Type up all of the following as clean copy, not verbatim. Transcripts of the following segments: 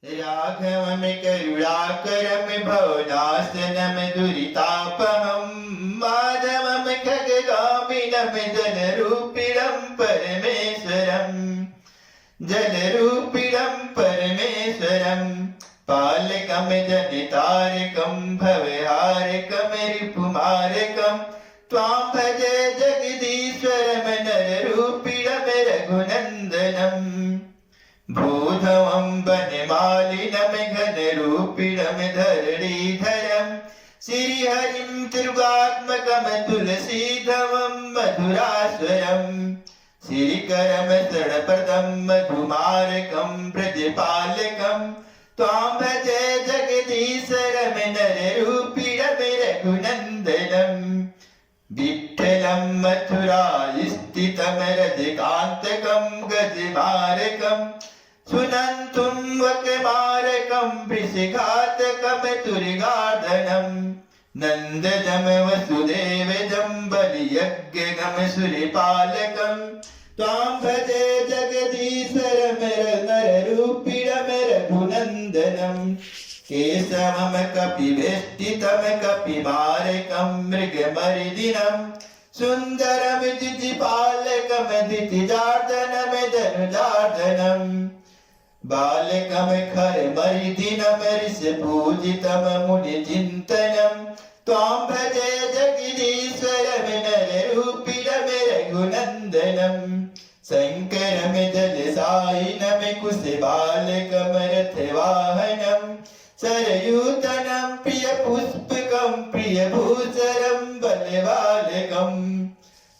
राघवं करुणाकरं भवनाशनं दुरितापहं माधवं खगगामिनं जलरूपिणं परमेश्वरं पालकं जनितारकं भवहारकं रिपुमारकं त्वां भजे जगदीश्वरं नररूपिणं रघुनन्दनम् भूधवं वनमालिनं घनरूपिणं धरणीधरं श्रीहरिं त्रिवात्मकं तुलसीधवं मधुरास्वरं श्रीकरं शरणप्रदं मधुमारकं ब्रजपालकं त्वां भजे जगदीश्वरं नररूपिणं रघुनन्दनम् विठ्ठलं मथुरास्थितं रजकान्तकं गजमारकं सुनन्तुं वकमारकं वृषघातकं तुर्गार्दनं नन्दजं वसुदेवजं बलियज्ञं सुरपालकं त्वां भजे जगदीश्वरं नररूपिणं रघुनन्दनम् केशवं कपिवेष्टितं कपिमारकं मृगमर्दिनं सुन्दरं द्विजपालकं द्विजजार्दनं धनुजार्दनं बालकं खरमर्दिनं ऋषपूजितं मुनिचिन्तनं त्वां भजे जगदीश्वरं नररूपिणं रघुनन्दनं शङ्करं जलसायिनं कुशबालकं रथवाहनं सरयूतनं प्रियपुष्पकं प्रियभूषरं बलबालकं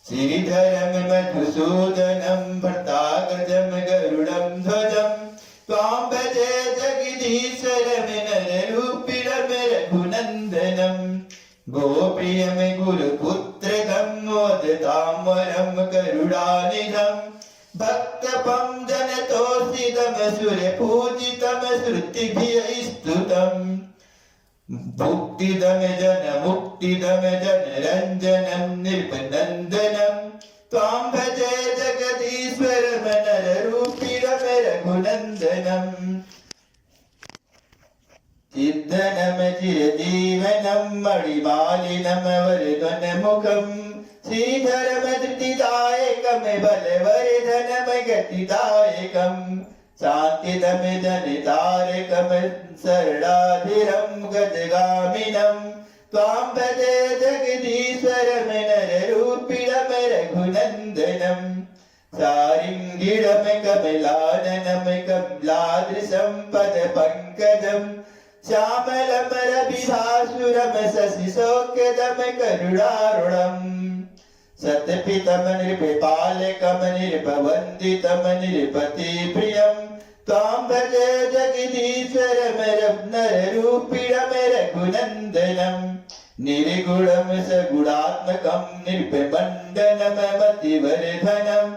श्रीधरं मधुसूदनं भर्तागजं गरुडं ध्वजं त्वां भजे जगदीश्वरं नररूपिणं रघुनन्दनं गोप्रियं गुरुपुत्रकं मोदताम्बरं गरुडानिधं भक्तपं जनतोषितं सुरपूजितं श्रुतिभिः स्तुतं भुक्तिदं जनमुक्तिदं जनरञ्जनं नृपनन्दनं त्वां भजे जगदीश्वरं नररूपिणं रघुनन्दनम् चिद्धनं चिरजीवनं मणिमालिनं वरदनमुखं श्रीधरं धृतिदायकं बलवर्धनं गतिदायकं शान्तिदं जनितारकं शरणाधिरं गजगामिनं त्वां भजे जगदीश्वरं नररूपिणं रघुनन्दनं सारिङ्गिणं कमलाननं कमलादृशं पदपङ्कजं श्यामलं रविभासुरं शशिशोक्यदं करुणारुणं सतपितं नृपपालकं नृपवन्दितं नृपतिप्रियं त्वां भजे जगदीश्वरं नररूपिणं रघुनन्दनं निर्गुणं सगुणात्मकं नृपमण्डनं मतिवर्धनम्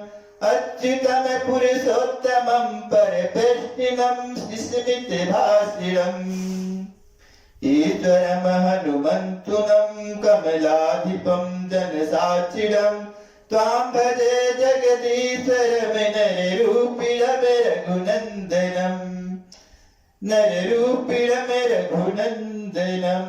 अच्युतं पुरुषोत्तमं परपेष्टिनं स्मितभाषिणम् ईश्वरं हनुमन्तुनं कमलाधिपं जनसाक्षिणं त्वां भजे जगदीश्वरं नररूपिणं रघुनन्दनं